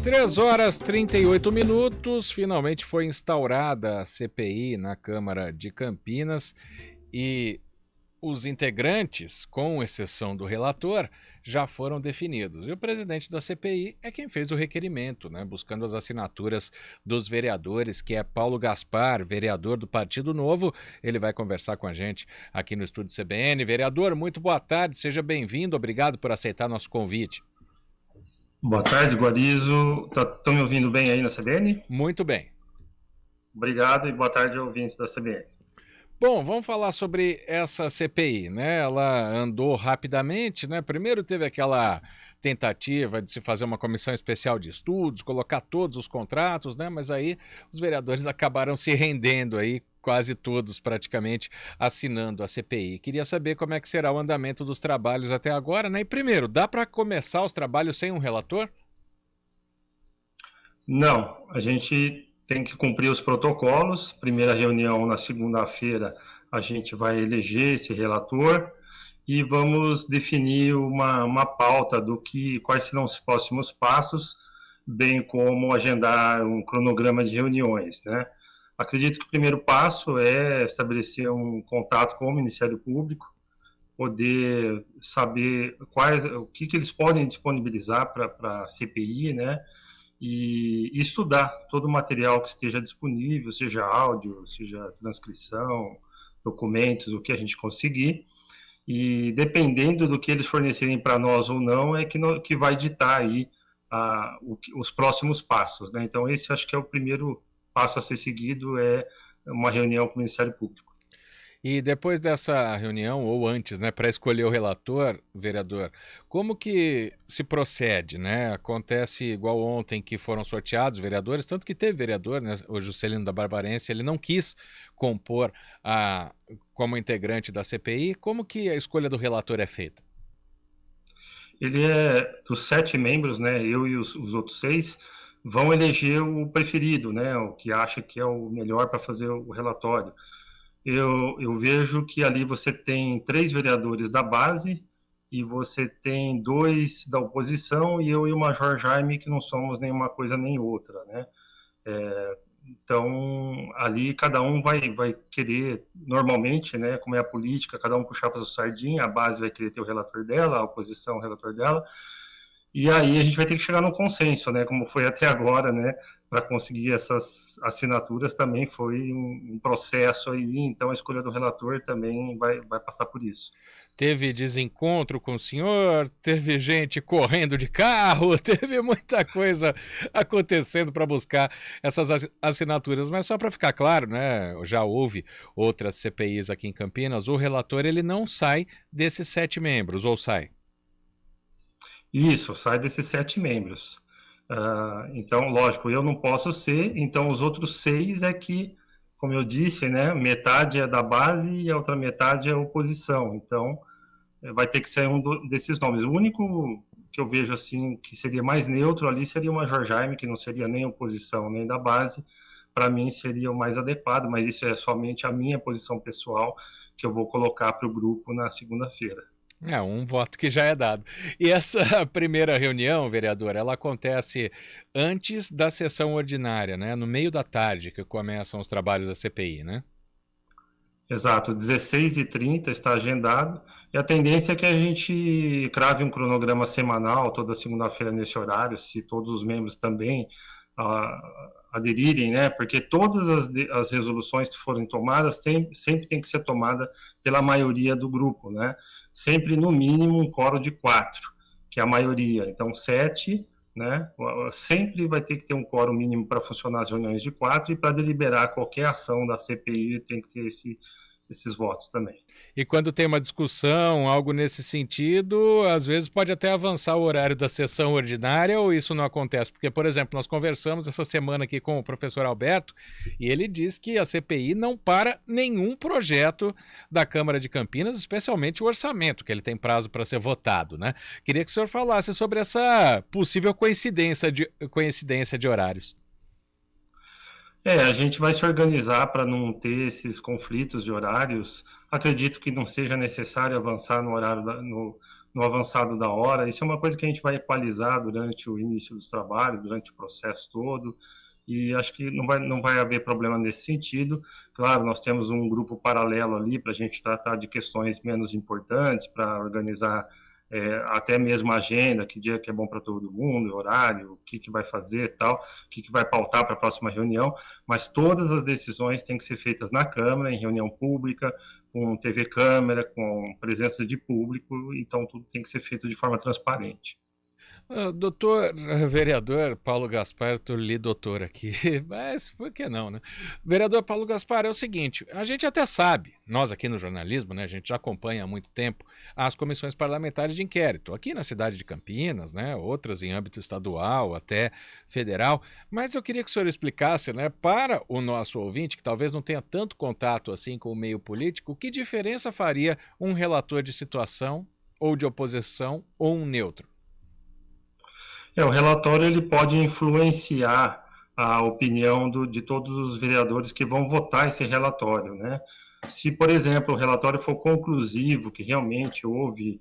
3h38, finalmente foi instaurada a CPI na Câmara de Campinas e os integrantes, com exceção do relator, já foram definidos. E o presidente da CPI é quem fez o requerimento, buscando as assinaturas dos vereadores, que é Paulo Gaspar, vereador do Partido Novo. Ele vai conversar com a gente aqui no estúdio CBN. Vereador, muito boa tarde, seja bem-vindo, obrigado por aceitar nosso convite. Boa tarde, Guarizo. Estão me ouvindo bem aí na CBN? Muito bem. Obrigado e boa tarde, ouvintes da CBN. Bom, vamos falar sobre essa CPI, Ela andou rapidamente, Primeiro teve aquela tentativa de se fazer uma comissão especial de estudos, colocar todos os contratos, Mas aí os vereadores acabaram se rendendo aí, quase todos praticamente assinando a CPI. Queria saber como é que será o andamento dos trabalhos até agora, E primeiro, dá para começar os trabalhos sem um relator? Não, a gente tem que cumprir os protocolos. Primeira reunião na segunda-feira, a gente vai eleger esse relator e vamos definir uma pauta quais serão os próximos passos, bem como agendar um cronograma de reuniões, Acredito que o primeiro passo é estabelecer um contato com o Ministério Público, poder saber o que eles podem disponibilizar para a CPI, e estudar todo o material que esteja disponível, seja áudio, seja transcrição, documentos, o que a gente conseguir, e dependendo do que eles fornecerem para nós ou não, que vai ditar aí os próximos passos, Então esse acho que é o primeiro passo a ser seguido, é uma reunião com o Ministério Público. E depois dessa reunião, ou antes, para escolher o relator, vereador, como que se procede, Acontece igual ontem que foram sorteados vereadores, tanto que teve vereador, o Juscelino da Barbarense, ele não quis compor como integrante da CPI. Como que a escolha do relator é feita? Ele é dos 7 membros, Eu e os outros 6 vão eleger o preferido, o que acha que é o melhor para fazer o relatório. Eu vejo que ali você tem 3 vereadores da base e você tem 2 da oposição e eu e o Major Jaime, que não somos nenhuma coisa nem outra, Então, ali cada um vai querer, normalmente, como é a política, cada um puxar para sua sardinha, a base vai querer ter o relator dela, a oposição o relator dela, e aí a gente vai ter que chegar num consenso, como foi até agora, para conseguir essas assinaturas também foi um processo aí, então a escolha do relator também vai passar por isso. Teve desencontro com o senhor, teve gente correndo de carro, teve muita coisa acontecendo para buscar essas assinaturas, mas só para ficar claro, já houve outras CPIs aqui em Campinas, o relator ele não sai desses 7 membros, ou sai? Isso, sai desses 7 membros. Então, lógico, eu não posso ser, então os outros 6 é que, como eu disse, metade é da base e a outra metade é oposição, então vai ter que ser um desses nomes. O único que eu vejo assim que seria mais neutro ali seria o Major Jaime, que não seria nem oposição nem da base, para mim seria o mais adequado, mas isso é somente a minha posição pessoal que eu vou colocar para o grupo na segunda-feira. Um voto que já é dado. E essa primeira reunião, vereador, ela acontece antes da sessão ordinária, no meio da tarde que começam os trabalhos da CPI, Exato, 16h30 está agendado, e a tendência é que a gente crave um cronograma semanal, toda segunda-feira nesse horário, se todos os membros também aderirem, porque todas as resoluções que forem tomadas sempre tem que ser tomada pela maioria do grupo, Sempre no mínimo um quórum de 4, que é a maioria, então 7, sempre vai ter que ter um quórum mínimo para funcionar as reuniões de 4 e para deliberar qualquer ação da CPI tem que ter esses votos também. E quando tem uma discussão, algo nesse sentido, às vezes pode até avançar o horário da sessão ordinária, ou isso não acontece? Porque, por exemplo, nós conversamos essa semana aqui com o professor Alberto e ele diz que a CPI não para nenhum projeto da Câmara de Campinas, especialmente o orçamento, que ele tem prazo para ser votado, Queria que o senhor falasse sobre essa possível coincidência de horários. A gente vai se organizar para não ter esses conflitos de horários. Acredito que não seja necessário avançar no horário no avançado da hora. Isso é uma coisa que a gente vai equalizar durante o início dos trabalhos, durante o processo todo, e acho que não vai haver problema nesse sentido. Claro, nós temos um grupo paralelo ali para a gente tratar de questões menos importantes, para organizar até mesmo a agenda, que dia que é bom para todo mundo, horário, o que vai fazer e tal, o que vai pautar para a próxima reunião, mas todas as decisões têm que ser feitas na Câmara, em reunião pública, com TV Câmara, com presença de público, então tudo tem que ser feito de forma transparente. Doutor vereador Paulo Gaspar, eu li doutor aqui, mas por que não, né? Vereador Paulo Gaspar, é o seguinte, a gente até sabe, nós aqui no jornalismo, né, a gente já acompanha há muito tempo as comissões parlamentares de inquérito, aqui na cidade de Campinas, né, outras em âmbito estadual, até federal, mas eu queria que o senhor explicasse, né, para o nosso ouvinte, que talvez não tenha tanto contato assim com o meio político, que diferença faria um relator de situação, ou de oposição, ou um neutro? O relatório ele pode influenciar a opinião de todos os vereadores que vão votar esse relatório, né? Se, por exemplo, o relatório for conclusivo, que realmente houve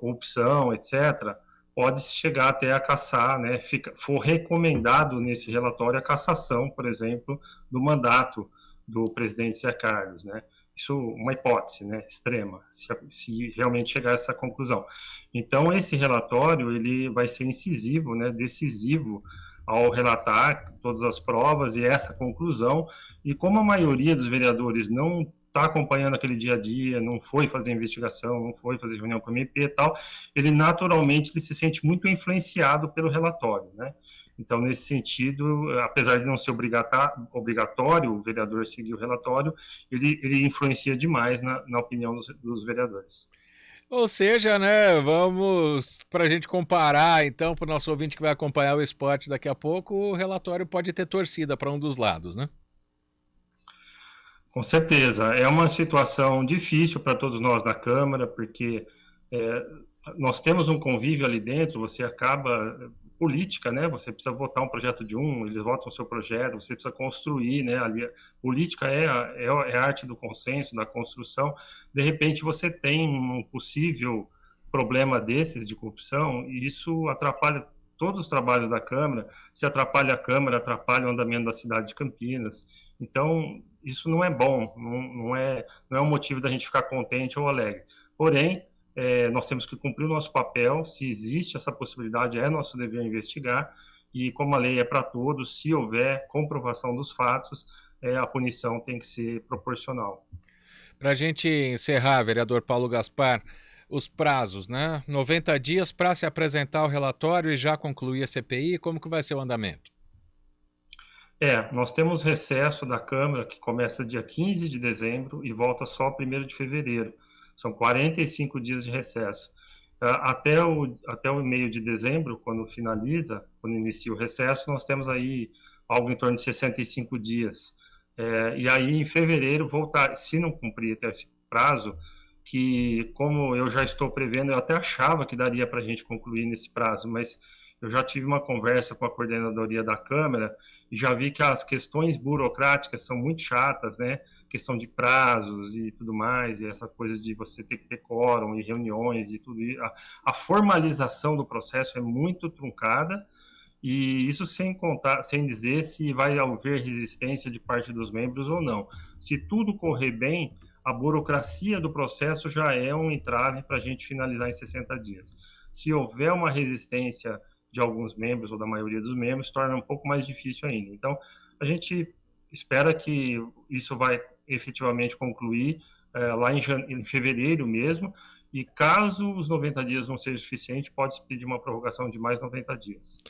corrupção, etc., pode chegar até a cassar, né? For recomendado nesse relatório a cassação, por exemplo, do mandato do presidente Zé Carlos, né? Isso é uma hipótese, né, extrema, se realmente chegar a essa conclusão. Então, esse relatório ele vai ser incisivo, né, decisivo ao relatar todas as provas e essa conclusão. E como a maioria dos vereadores não está acompanhando aquele dia a dia, não foi fazer investigação, não foi fazer reunião com o MP e tal, ele naturalmente ele se sente muito influenciado pelo relatório, né? Então, nesse sentido, apesar de não ser obrigatório o vereador seguir o relatório, ele influencia demais na opinião dos vereadores. Ou seja, né, vamos, para a gente comparar, então, para o nosso ouvinte que vai acompanhar o esporte daqui a pouco, o relatório pode ter torcida para um dos lados, né? Com certeza. É uma situação difícil para todos nós na Câmara, porque nós temos um convívio ali dentro, você acaba política, né? Você precisa votar um projeto de eles votam o seu projeto, você precisa construir, né? Ali, política é a arte do consenso, da construção. De repente você tem um possível problema desses de corrupção e isso atrapalha todos os trabalhos da Câmara. Se atrapalha a Câmara, atrapalha o andamento da cidade de Campinas. Então isso não é bom, não é um motivo da gente ficar contente ou alegre. Porém, nós temos que cumprir o nosso papel. Se existe essa possibilidade, é nosso dever investigar, e como a lei é para todos, se houver comprovação dos fatos, a punição tem que ser proporcional. Para a gente encerrar, vereador Paulo Gaspar, os prazos, né? 90 dias para se apresentar o relatório e já concluir a CPI, como que vai ser o andamento? Nós temos recesso da Câmara que começa dia 15 de dezembro e volta só 1º de fevereiro. São 45 dias de recesso. Até o meio de dezembro, quando inicia o recesso, nós temos aí algo em torno de 65 dias. E aí, em fevereiro, voltar, se não cumprir até esse prazo, que como eu já estou prevendo, eu até achava que daria para a gente concluir nesse prazo, mas eu já tive uma conversa com a coordenadoria da Câmara e já vi que as questões burocráticas são muito chatas, né? Questão de prazos e tudo mais, e essa coisa de você ter que ter quórum e reuniões e tudo isso. A formalização do processo é muito truncada, e isso sem dizer se vai haver resistência de parte dos membros ou não. Se tudo correr bem, a burocracia do processo já é um entrave para a gente finalizar em 60 dias. Se houver uma resistência de alguns membros ou da maioria dos membros, torna um pouco mais difícil ainda. Então, a gente espera que isso vai efetivamente concluir lá em fevereiro mesmo, e caso os 90 dias não seja suficiente, pode-se pedir uma prorrogação de mais 90 dias.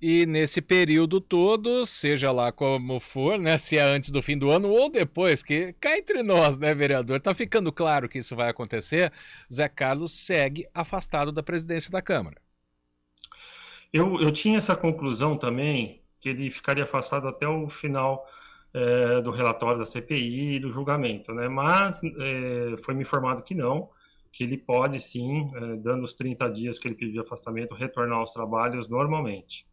E nesse período todo, seja lá como for, né, se é antes do fim do ano ou depois, que cá entre nós, né, vereador, tá ficando claro que isso vai acontecer, Zé Carlos segue afastado da presidência da Câmara. Eu tinha essa conclusão também, que ele ficaria afastado até o final do relatório da CPI e do julgamento, né? Mas foi me informado que não, que ele pode sim, dando os 30 dias que ele pediu de afastamento, retornar aos trabalhos normalmente.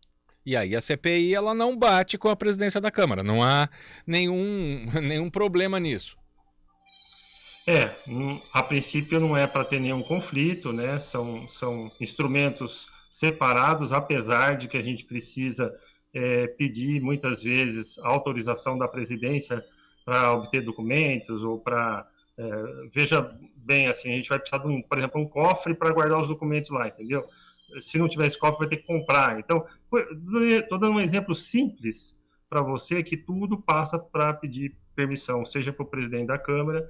E aí a CPI ela não bate com a presidência da Câmara, não há nenhum problema nisso. A princípio não é para ter nenhum conflito, né? São instrumentos separados, apesar de que a gente precisa pedir muitas vezes a autorização da presidência para obter documentos ou para veja bem, assim, a gente vai precisar de por exemplo, um cofre para guardar os documentos lá, entendeu? Se não tiver esse cofre, vai ter que comprar. Então, estou dando um exemplo simples para você que tudo passa para pedir permissão, seja para o presidente da Câmara,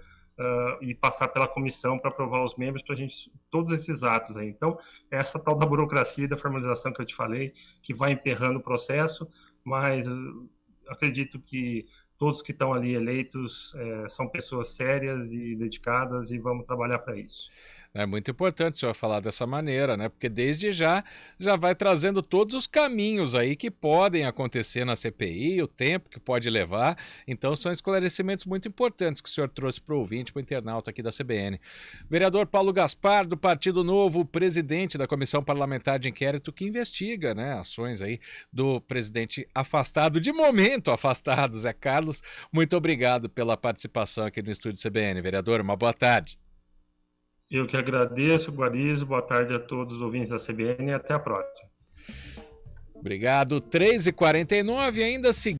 e passar pela comissão para aprovar os membros para a gente, todos esses atos aí. Então, essa tal da burocracia e da formalização que eu te falei, que vai emperrando o processo, mas acredito que todos que estão ali eleitos são pessoas sérias e dedicadas e vamos trabalhar para isso. É muito importante o senhor falar dessa maneira, né? Porque desde já vai trazendo todos os caminhos aí que podem acontecer na CPI, o tempo que pode levar. Então são esclarecimentos muito importantes que o senhor trouxe para o ouvinte, para o internauta aqui da CBN. Vereador Paulo Gaspar, do Partido Novo, presidente da Comissão Parlamentar de Inquérito que investiga, né, ações aí do presidente afastado, de momento afastado, Zé Carlos. Muito obrigado pela participação aqui no estúdio CBN. Vereador, uma boa tarde. Eu que agradeço, Guarizo. Boa tarde a todos os ouvintes da CBN e até a próxima. Obrigado. 3h49, ainda seguindo.